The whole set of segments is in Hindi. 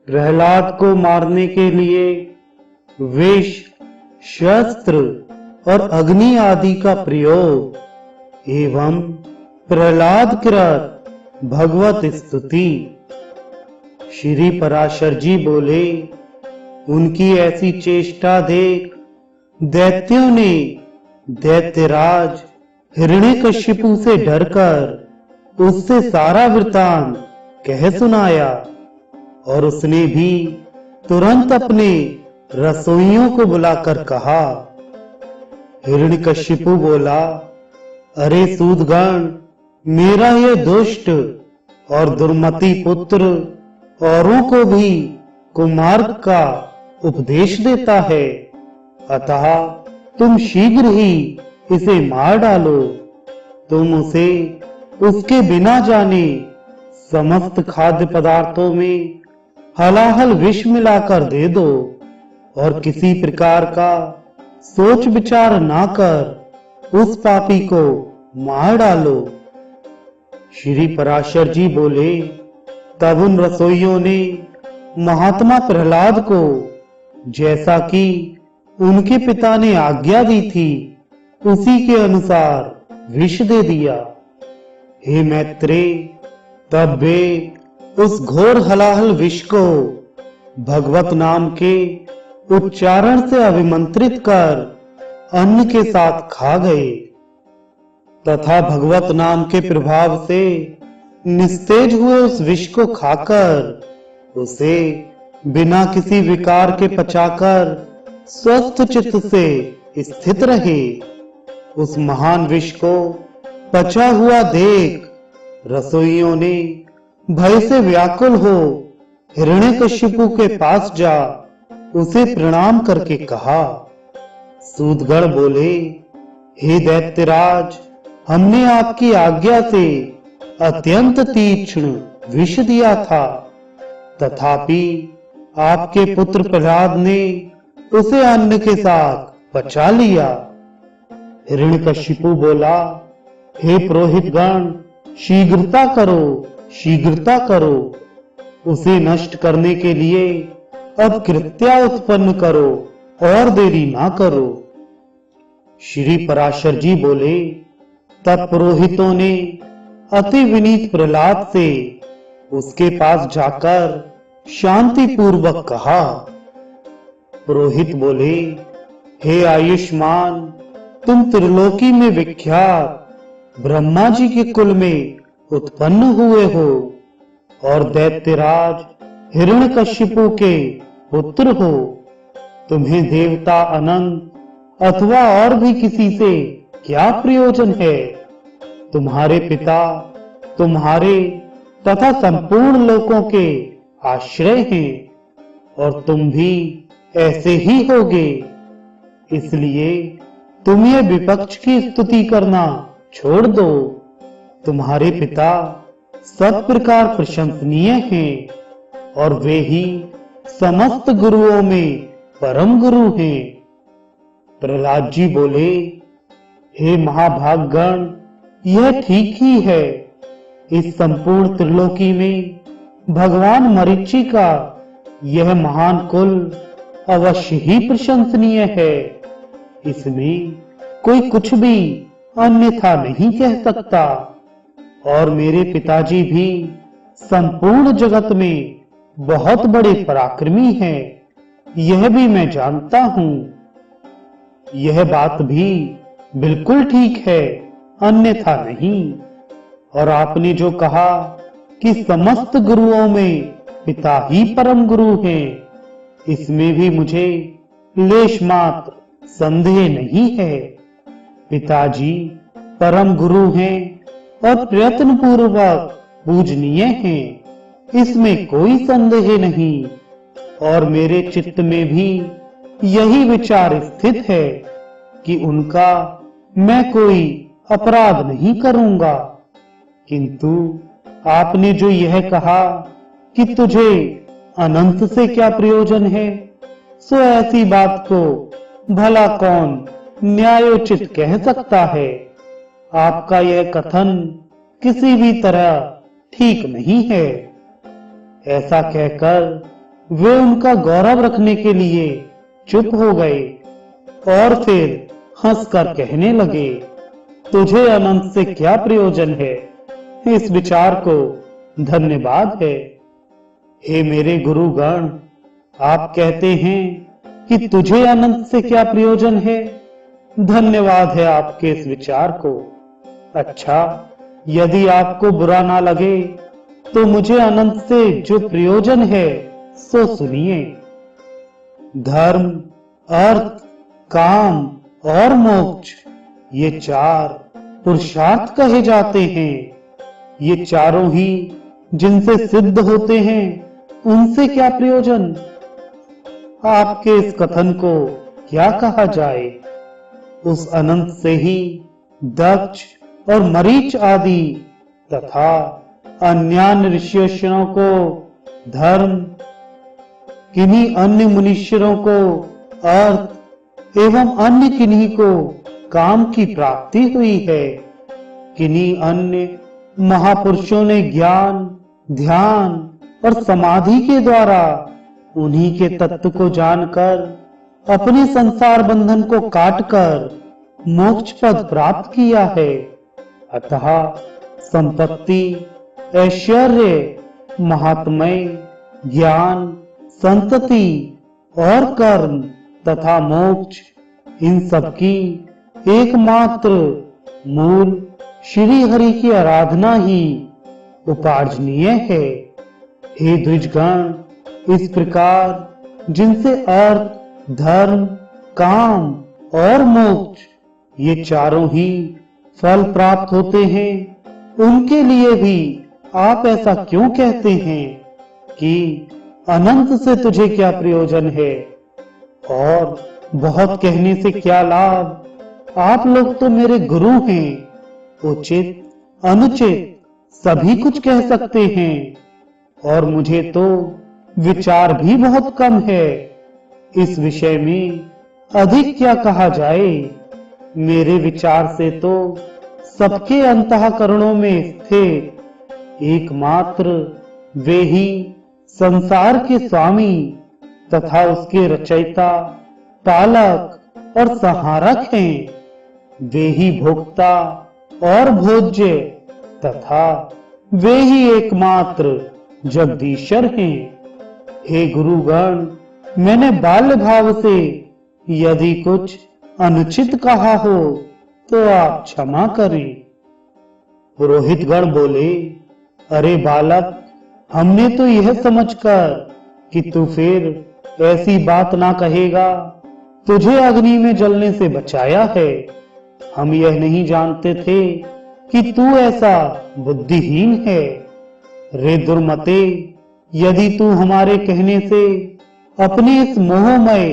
प्रहलाद को मारने के लिए विष, शस्त्र और अग्नि आदि का प्रयोग एवं प्रहलाद कृत भगवत स्तुति। श्री पराशर जी बोले, उनकी ऐसी चेष्टा देख दैत्यों ने दैत्यराज हिरण्यकशिपु से डरकर उससे सारा वृतांत कह सुनाया और उसने भी तुरंत अपने रसोइयों को बुलाकर कहा। हिरण्यकशिपु बोला, अरे सूदगण, मेरा यह दुष्ट और दुर्मति पुत्र औरों को भी कुमार्ग का उपदेश देता है, अतः तुम शीघ्र ही इसे मार डालो। तुम उसे उसके बिना जाने समस्त खाद्य पदार्थों में हलाहल विष मिलाकर दे दो और किसी प्रकार का सोच विचार ना कर उस पापी को मार डालो। श्री पराशर जी बोले, तब उन रसोइयों ने महात्मा प्रहलाद को जैसा कि उनके पिता ने आज्ञा दी थी उसी के अनुसार विष दे दिया। हे मैत्रेय, तब वे उस घोर हलाहल विष को भगवत नाम के उच्चारण से अभिमंत्रित कर अन्न के साथ खा गए तथा भगवत नाम के प्रभाव से निस्तेज हुए उस विष को खाकर उसे बिना किसी विकार के पचाकर स्वस्थ चित्त से स्थित रहे। उस महान विष को पचा हुआ देख रसोइयों ने भय से व्याकुल हो हिरण्यकशिपु के पास जा उसे प्रणाम करके कहा। सूदगण बोले, हे दैत्यराज, हमने आपकी आज्ञा से अत्यंत तीक्ष्ण विष दिया था, तथापि आपके पुत्र प्रहलाद ने उसे अन्न के साथ पचा लिया। हिरण्यकशिपु बोला, हे पुरोहित गण, शीघ्रता करो, शीघ्रता करो, उसे नष्ट करने के लिए अब कृत्या उत्पन्न करो और देरी ना करो। श्री पराशर जी बोले, तब पुरोहितों ने अति विनीत प्रहलाद से उसके पास जाकर शांति पूर्वक कहा। पुरोहित बोले, हे आयुष्मान, तुम त्रिलोकी में विख्यात ब्रह्मा जी के कुल में उत्पन्न हुए हो और दैत्यराज हिरण्यकशिपु के पुत्र हो। तुम्हें देवता अनंत अथवा और भी किसी से क्या प्रयोजन है? तुम्हारे पिता तुम्हारे तथा संपूर्ण लोकों के आश्रय हैं और तुम भी ऐसे ही होगे। इसलिए तुम ये विपक्ष की स्तुति करना छोड़ दो। तुम्हारे पिता सब प्रकार प्रशंसनीय हैं और वे ही समस्त गुरुओं में परम गुरु हैं। प्रहलाद जी बोले, हे महाभागगण, यह ठीक ही है। इस संपूर्ण त्रिलोकी में भगवान मरीचि का यह महान कुल अवश्य ही प्रशंसनीय है। इसमें कोई कुछ भी अन्यथा नहीं कह सकता और मेरे पिताजी भी संपूर्ण जगत में बहुत बड़े पराक्रमी हैं, यह भी मैं जानता हूं। यह बात भी बिल्कुल ठीक है, अन्यथा नहीं। और आपने जो कहा कि समस्त गुरुओं में पिता ही परम गुरु हैं, इसमें भी मुझे लेश मात्र संदेह नहीं है। पिताजी परम गुरु हैं और प्रयत्न पूर्वक पूजनीय हैं, इसमें कोई संदेह नहीं। और मेरे चित्त में भी यही विचार स्थित है कि उनका मैं कोई अपराध नहीं करूंगा। किंतु आपने जो यह कहा कि तुझे अनंत से क्या प्रयोजन है, सो ऐसी बात को भला कौन न्यायोचित कह सकता है। आपका यह कथन किसी भी तरह ठीक नहीं है। ऐसा कहकर वे उनका गौरव रखने के लिए चुप हो गए और फिर हंसकर कहने लगे, तुझे अनंत से क्या प्रयोजन है? इस विचार को धन्यवाद है। हे मेरे गुरुगण, आप कहते हैं कि तुझे अनंत से क्या प्रयोजन है? धन्यवाद है आपके इस विचार को। अच्छा, यदि आपको बुरा ना लगे तो मुझे अनंत से जो प्रयोजन है सो सुनिए। धर्म, अर्थ, काम और मोक्ष, ये चार पुरुषार्थ कहे जाते हैं। ये चारों ही जिनसे सिद्ध होते हैं, उनसे क्या प्रयोजन? आपके इस कथन को क्या कहा जाए? उस अनंत से ही दक्ष और मरीच आदि तथा अन्य ऋषियों को धर्म, किन्हीं अन्य मुनीश्वरों को अर्थ एवं अन्य किन्हीं को काम की प्राप्ति हुई है। किन्हीं अन्य महापुरुषों ने ज्ञान, ध्यान और समाधि के द्वारा उन्हीं के तत्व को जानकर अपने संसार बंधन को काटकर मोक्ष पद प्राप्त किया है। अतः संपत्ति, ऐश्वर्य, महात्म्य, ज्ञान, संतति और कर्म तथा मोक्ष, इन सब की एकमात्र मूल श्री हरि की आराधना ही उपार्जनीय है। हे द्विजगण, इस प्रकार जिनसे अर्थ, धर्म, काम और मोक्ष, ये चारों ही फल प्राप्त होते हैं, उनके लिए भी आप ऐसा क्यों कहते हैं कि अनंत से तुझे क्या प्रयोजन है और बहुत कहने से क्या लाभ? आप लोग तो मेरे गुरु हैं, उचित, अनुचित सभी कुछ कह सकते हैं और मुझे तो विचार भी बहुत कम है। इस विषय में अधिक क्या कहा जाए? मेरे विचार से तो सबके अंतःकरणों में स्थित एकमात्र वे ही संसार के स्वामी तथा उसके रचयिता, पालक और संहारक हैं। वे ही भोक्ता और भोज्य तथा वे ही एकमात्र जगदीश्वर हैं। हे गुरुगण, मैंने बाल्य भाव से यदि कुछ अनुचित कहा हो तो आप क्षमा करें। पुरोहितगण बोले, अरे बालक, हमने तो यह समझकर कि तू फिर ऐसी बात ना कहेगा, तुझे अग्नि में जलने से बचाया है। हम यह नहीं जानते थे कि तू ऐसा बुद्धिहीन है। रे दुर्मते, यदि तू हमारे कहने से अपने इस मोहमय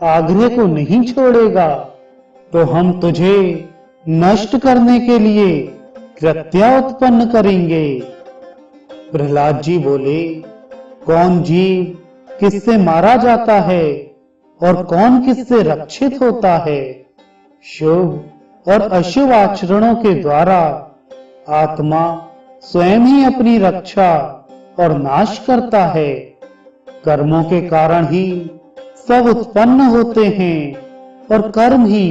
आग्रह को नहीं छोड़ेगा तो हम तुझे नष्ट करने के लिए कृत्या उत्पन्न करेंगे। प्रहलाद जी बोले, कौन जीव किससे मारा जाता है और कौन किससे रक्षित होता है? शुभ और अशुभ आचरणों के द्वारा आत्मा स्वयं ही अपनी रक्षा और नाश करता है। कर्मों के कारण ही सब उत्पन्न होते हैं और कर्म ही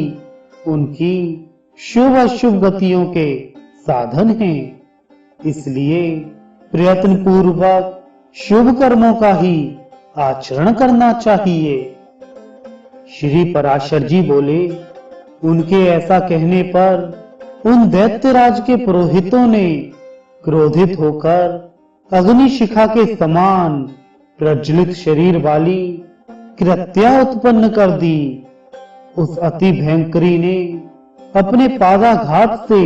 उनकी शुभ अशुभ गतियों के साधन हैं। इसलिए प्रयत्न पूर्वक शुभ कर्मों का ही आचरण करना चाहिए। श्री पराशर जी बोले, उनके ऐसा कहने पर उन दैत्यराज के पुरोहितों ने क्रोधित होकर अग्नि शिखा के समान प्रज्वलित शरीर वाली कृत्या उत्पन्न कर दी। उस अति भयंकरी ने अपने पादाघात से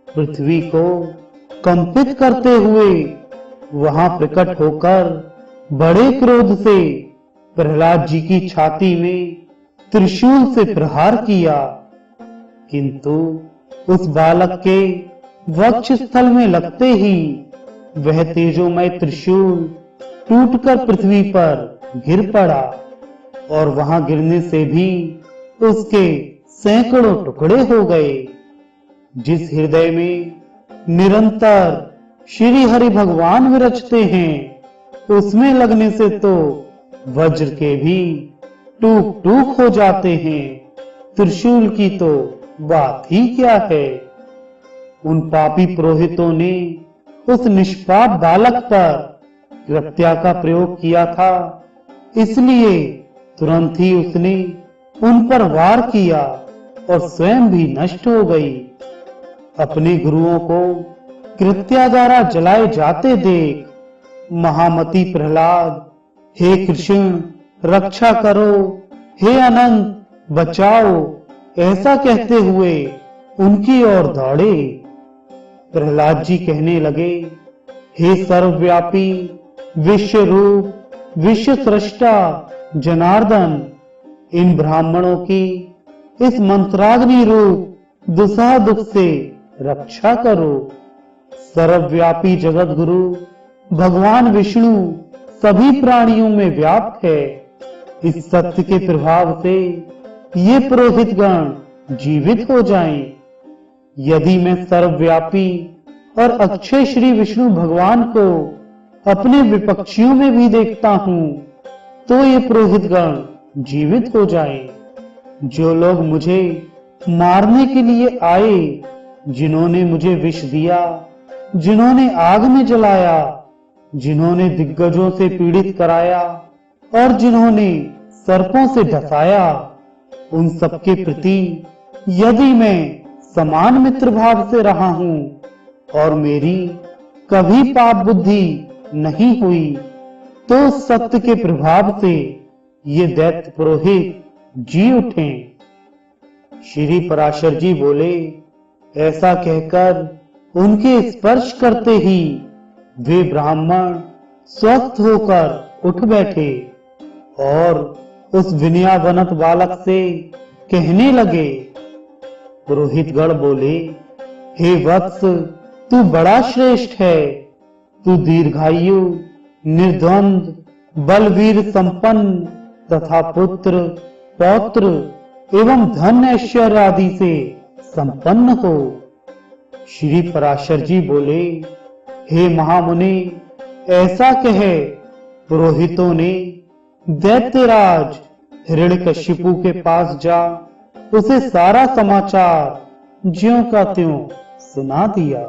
पृथ्वी को कंपित करते हुए वहां प्रकट होकर बड़े क्रोध से प्रहलाद जी की छाती में त्रिशूल से प्रहार किया, किंतु उस बालक के वक्ष स्थल में लगते ही वह तेजोमय त्रिशूल टूटकर पृथ्वी पर गिर पड़ा और वहां गिरने से भी उसके सैकड़ों टुकड़े हो गए। जिस हृदय में निरंतर श्री हरि भगवान विरचते हैं, उसमें लगने से तो वज्र के भी टूक टूक हो जाते हैं, त्रिशूल की तो बात ही क्या है। उन पापी पुरोहितों ने उस निष्पाप बालक पर कृत्या का प्रयोग किया था, इसलिए तुरंत ही उसने उन पर वार किया और स्वयं भी नष्ट हो गई। अपने गुरुओं को कृत्या द्वारा जलाए जाते देख महामती प्रहलाद, हे कृष्ण रक्षा करो, हे अनंत बचाओ, ऐसा कहते हुए उनकी ओर दौड़े। प्रहलाद जी कहने लगे, हे सर्वव्यापी विश्व रूप विश्व सृष्टा जनार्दन, इन ब्राह्मणों की इस मंत्राग्नि रूप दुसह दुख से रक्षा करो। सर्वव्यापी जगत गुरु भगवान विष्णु सभी प्राणियों में व्याप्त है। इस सत्य के प्रभाव से ये पुरोहित गण जीवित हो जाएं। यदि मैं सर्वव्यापी और अक्षय श्री विष्णु भगवान को अपने विपक्षियों में भी देखता हूं, तो ये पुरोहित गण जीवित हो जाएं। जो लोग मुझे मारने के लिए आए, जिन्होंने मुझे विष दिया, जिन्होंने आग में जलाया, जिन्होंने दिग्गजों से पीड़ित कराया और जिन्होंने सर्पों से डसाया, उन सबके प्रति यदि मैं समान मित्र भाव से रहा हूं और मेरी कभी पाप बुद्धि नहीं हुई, तो सत्य के प्रभाव से ये दैत्य पुरोहित जी उठे। श्री पराशर जी बोले, ऐसा कहकर उनके स्पर्श करते ही वे ब्राह्मण स्वस्थ होकर उठ बैठे और उस विनयावनत बालक से कहने लगे। पुरोहित गण बोले, हे वत्स, तू बड़ा श्रेष्ठ है। तू दीर्घायु, निर्द्वंद, बलवीर संपन्न तथा पुत्र, पौत्र एवं धन ऐश्वर्य आदि से संपन्न हो। श्री पराशर जी बोले, हे महामुनि, ऐसा कहे पुरोहितों ने दैत्यराज हिरण्यकशिपु के पास जा उसे सारा समाचार ज्यों का त्यों सुना दिया।